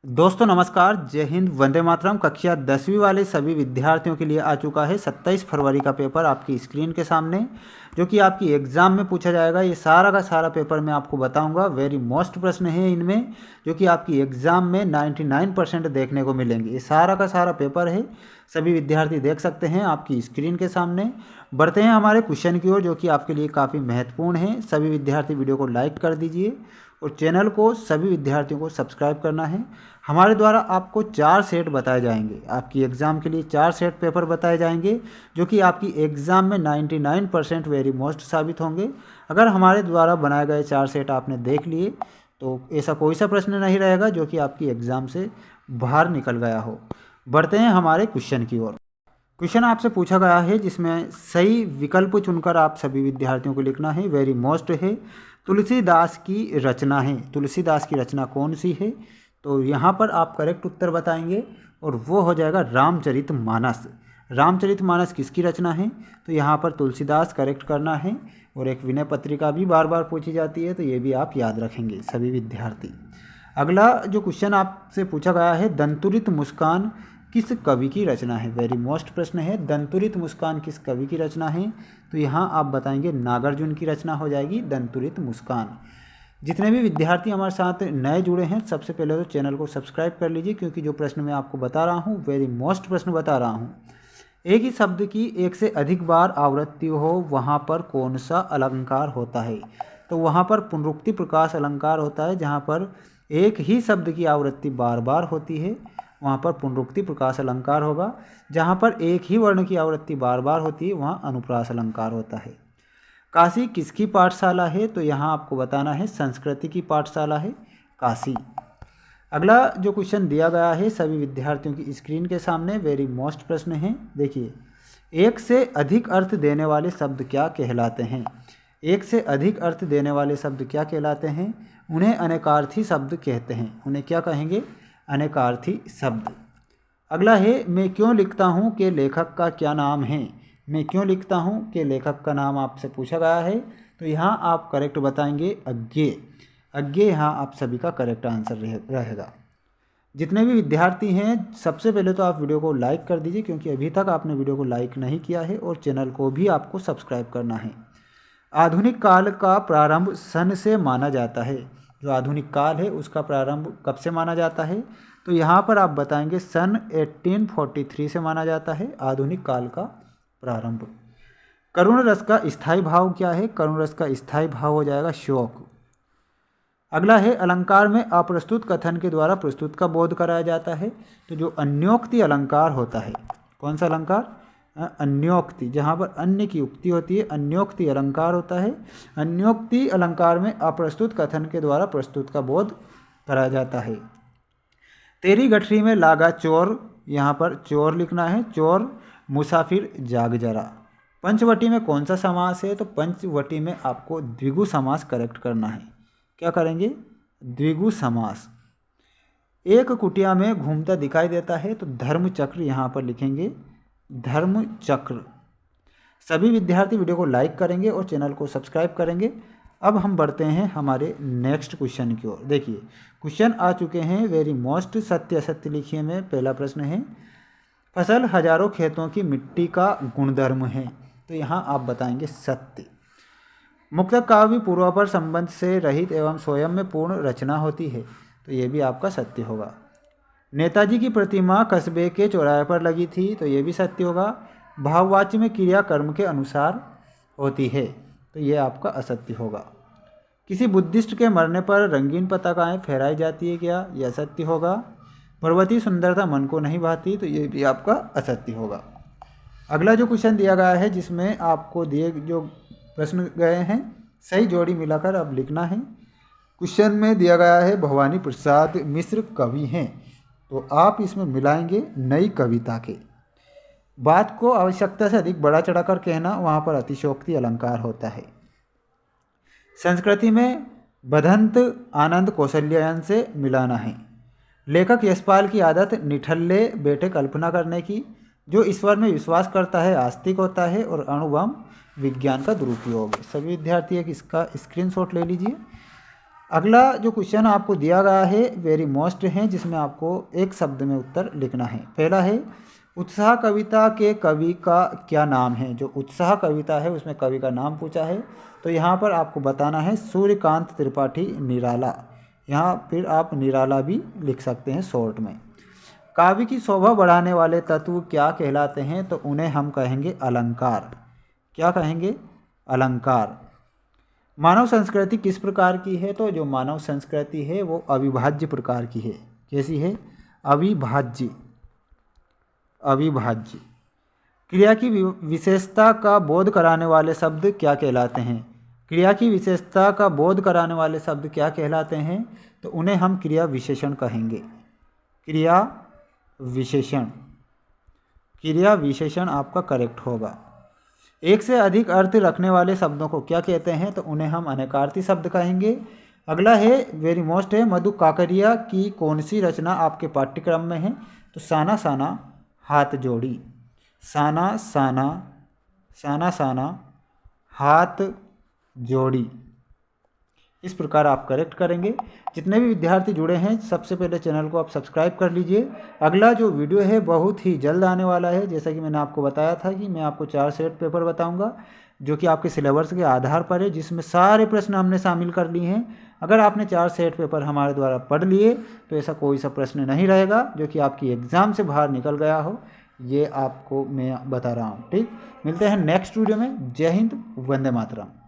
दोस्तों नमस्कार, जय हिंद, वंदे मातरम। कक्षा 10वीं वाले सभी विद्यार्थियों के लिए आ चुका है 27 फरवरी का पेपर आपकी स्क्रीन के सामने, जो कि आपकी एग्ज़ाम में पूछा जाएगा। ये सारा का सारा पेपर मैं आपको बताऊंगा। वेरी मोस्ट प्रश्न है इनमें, जो कि आपकी एग्ज़ाम में 99% देखने को मिलेंगे। ये सारा का सारा पेपर है, सभी विद्यार्थी देख सकते हैं आपकी स्क्रीन के सामने। बढ़ते हैं हमारे क्वेश्चन की ओर, जो कि आपके लिए काफ़ी महत्वपूर्ण है। सभी विद्यार्थी वीडियो को लाइक कर दीजिए और चैनल को सभी विद्यार्थियों को सब्सक्राइब करना है। हमारे द्वारा आपको 4 सेट बताए जाएंगे, आपकी एग्ज़ाम के लिए 4 सेट पेपर बताए जाएंगे, जो कि आपकी एग्ज़ाम में 99% वेरी मोस्ट साबित होंगे। अगर हमारे द्वारा बनाए गए 4 सेट आपने देख लिए तो ऐसा कोई सा प्रश्न नहीं रहेगा जो कि आपकी एग्ज़ाम से बाहर निकल गया हो। बढ़ते हैं हमारे क्वेश्चन की ओर। क्वेश्चन आपसे पूछा गया है जिसमें सही विकल्प चुनकर आप सभी विद्यार्थियों को लिखना है। वेरी मोस्ट है, तुलसीदास की रचना है। तुलसीदास की रचना कौन सी है? तो यहाँ पर आप करेक्ट उत्तर बताएंगे और वो हो जाएगा रामचरितमानस। रामचरितमानस किसकी रचना है? तो यहाँ पर तुलसीदास करेक्ट करना है। और एक विनय पत्रिका भी बार बार पूछी जाती है, तो ये भी आप याद रखेंगे सभी विद्यार्थी। अगला जो क्वेश्चन आपसे पूछा गया है, दंतुरित मुस्कान किस कवि की रचना है? वेरी मोस्ट प्रश्न है, दंतुरित मुस्कान किस कवि की रचना है? तो यहाँ आप बताएंगे नागार्जुन की रचना हो जाएगी दंतुरित मुस्कान। जितने भी विद्यार्थी हमारे साथ नए जुड़े हैं, सबसे पहले तो चैनल को सब्सक्राइब कर लीजिए, क्योंकि जो प्रश्न मैं आपको बता रहा हूँ वेरी मोस्ट प्रश्न बता रहा हूँ। एक ही शब्द की एक से अधिक बार आवृत्ति हो, वहाँ पर कौन सा अलंकार होता है? तो वहाँ पर पुनरुक्ति प्रकाश अलंकार होता है। जहाँ पर एक ही शब्द की आवृत्ति बार बार होती है, वहाँ पर पुनरुक्ति प्रकाश अलंकार होगा। जहाँ पर एक ही वर्ण की आवृत्ति बार बार होती है, वहाँ अनुप्रास अलंकार होता है। काशी किसकी पाठशाला है? तो यहाँ आपको बताना है संस्कृति की पाठशाला है काशी। अगला जो क्वेश्चन दिया गया है सभी विद्यार्थियों की स्क्रीन के सामने, वेरी मोस्ट प्रश्न है। देखिए, एक से अधिक अर्थ देने वाले शब्द क्या कहलाते हैं? एक से अधिक अर्थ देने वाले शब्द क्या कहलाते हैं? उन्हें अनेकार्थी शब्द कहते हैं। उन्हें क्या कहेंगे? अनेकार्थी शब्द। अगला है, मैं क्यों लिखता हूँ के लेखक का क्या नाम है? मैं क्यों लिखता हूँ के लेखक का नाम आपसे पूछा गया है। तो यहाँ आप करेक्ट बताएंगे अज्ञेय। अज्ञेय यहाँ आप सभी का करेक्ट आंसर रहेगा। जितने भी विद्यार्थी हैं, सबसे पहले तो आप वीडियो को लाइक कर दीजिए, क्योंकि अभी तक आपने वीडियो को लाइक नहीं किया है, और चैनल को भी आपको सब्सक्राइब करना है। आधुनिक काल का प्रारंभ सन से माना जाता है। जो आधुनिक काल है उसका प्रारंभ कब से माना जाता है? तो यहाँ पर आप बताएंगे सन 1843 से माना जाता है आधुनिक काल का प्रारंभ। करुण रस का स्थायी भाव क्या है? करुण रस का स्थायी भाव हो जाएगा शोक। अगला है, अलंकार में अप्रस्तुत कथन के द्वारा प्रस्तुत का बोध कराया जाता है। तो जो अन्योक्ति अलंकार होता है, कौन सा अलंकार? अन्योक्ति। जहाँ पर अन्य की उक्ति होती है, अन्योक्ति अलंकार होता है। अन्योक्ति अलंकार में अप्रस्तुत कथन के द्वारा प्रस्तुत का बोध कराया जाता है। तेरी गठरी में लागा चोर, यहाँ पर चोर लिखना है, चोर मुसाफिर जाग जरा। पंचवटी में कौन सा समास है? तो पंचवटी में आपको द्विगु समास करेक्ट करना है। क्या करेंगे? द्विगु समास। एक कुटिया में घूमता दिखाई देता है, तो धर्म चक्र यहाँ पर लिखेंगे, धर्म चक्र। सभी विद्यार्थी वीडियो को लाइक करेंगे और चैनल को सब्सक्राइब करेंगे। अब हम बढ़ते हैं हमारे नेक्स्ट क्वेश्चन की ओर। देखिए, क्वेश्चन आ चुके हैं वेरी मोस्ट। सत्य असत्य लिखिए में पहला प्रश्न है, फसल हजारों खेतों की मिट्टी का गुणधर्म है। तो यहाँ आप बताएंगे सत्य। मुक्तक काव्य पूर्वापर संबंध से रहित एवं स्वयं में पूर्ण रचना होती है। तो ये भी आपका सत्य होगा। नेताजी की प्रतिमा कस्बे के चौराहे पर लगी थी। तो ये भी सत्य होगा। भाववाच्य में क्रिया कर्म के अनुसार होती है। तो ये आपका असत्य होगा। किसी बुद्धिस्ट के मरने पर रंगीन पताकाएं फहराई जाती है क्या? यह असत्य होगा। पर्वतीय सुंदरता मन को नहीं भाती। तो ये भी आपका असत्य होगा। अगला जो क्वेश्चन दिया गया है, जिसमें आपको दिए जो प्रश्न गए हैं, सही जोड़ी मिलाकर अब लिखना है। क्वेश्चन में दिया गया है भवानी प्रसाद मिश्र कवि हैं, तो आप इसमें मिलाएंगे नई कविता के। बात को आवश्यकता से अधिक बड़ा चढ़ाकर कहना, वहाँ पर अतिशोक्ति अलंकार होता है। संस्कृति में बदंत आनंद कौशल्यायन से मिलाना है। लेखक यशपाल की आदत निठल्ले बैठे कल्पना करने की। जो ईश्वर में विश्वास करता है आस्तिक होता है, और अणुबम विज्ञान का दुरुपयोग है। सभी विद्यार्थी एक इसका स्क्रीनशॉट ले लीजिए। अगला जो क्वेश्चन आपको दिया गया है वेरी मोस्ट है, जिसमें आपको एक शब्द में उत्तर लिखना है। पहला है उत्साह कविता के कवि का क्या नाम है। जो उत्साह कविता है उसमें कवि का नाम पूछा है, तो यहाँ पर आपको बताना है सूर्यकांत त्रिपाठी निराला। यहाँ फिर आप निराला भी लिख सकते हैं शॉर्ट में। काव्य की शोभा बढ़ाने वाले तत्व क्या कहलाते हैं, तो उन्हें हम कहेंगे अलंकार। क्या कहेंगे? अलंकार। मानव संस्कृति किस प्रकार की है, तो जो मानव संस्कृति है वो अविभाज्य प्रकार की है। कैसी है? अविभाज्य। अविभाज्य। क्रिया की विशेषता का बोध कराने वाले शब्द क्या कहलाते हैं। क्रिया की विशेषता का बोध कराने वाले शब्द क्या कहलाते हैं, तो उन्हें हम क्रिया विशेषण कहेंगे। क्रिया विशेषण। क्रिया विशेषण आपका करेक्ट होगा। एक से अधिक अर्थ रखने वाले शब्दों को क्या कहते हैं, तो उन्हें हम अनेकार्थी शब्द कहेंगे। अगला है वेरी मोस्ट है, मधु काकरिया की कौन सी रचना आपके पाठ्यक्रम में है, तो साना साना हाथ जोड़ी। साना साना, साना साना हाथ जोड़ी। इस प्रकार आप करेक्ट करेंगे। जितने भी विद्यार्थी जुड़े हैं सबसे पहले चैनल को आप सब्सक्राइब कर लीजिए। अगला जो वीडियो है बहुत ही जल्द आने वाला है। जैसा कि मैंने आपको बताया था कि मैं आपको 4 सेट पेपर बताऊंगा जो कि आपके सिलेबस के आधार पर है, जिसमें सारे प्रश्न हमने शामिल कर लिए हैं। अगर आपने 4 सेट पेपर हमारे द्वारा पढ़ लिए तो ऐसा कोई सा प्रश्न नहीं रहेगा जो कि आपकी एग्ज़ाम से बाहर निकल गया हो, ये आपको मैं बता रहा हूँ। ठीक, मिलते हैं नेक्स्ट वीडियो में। जय हिंद, वंदे मातरम।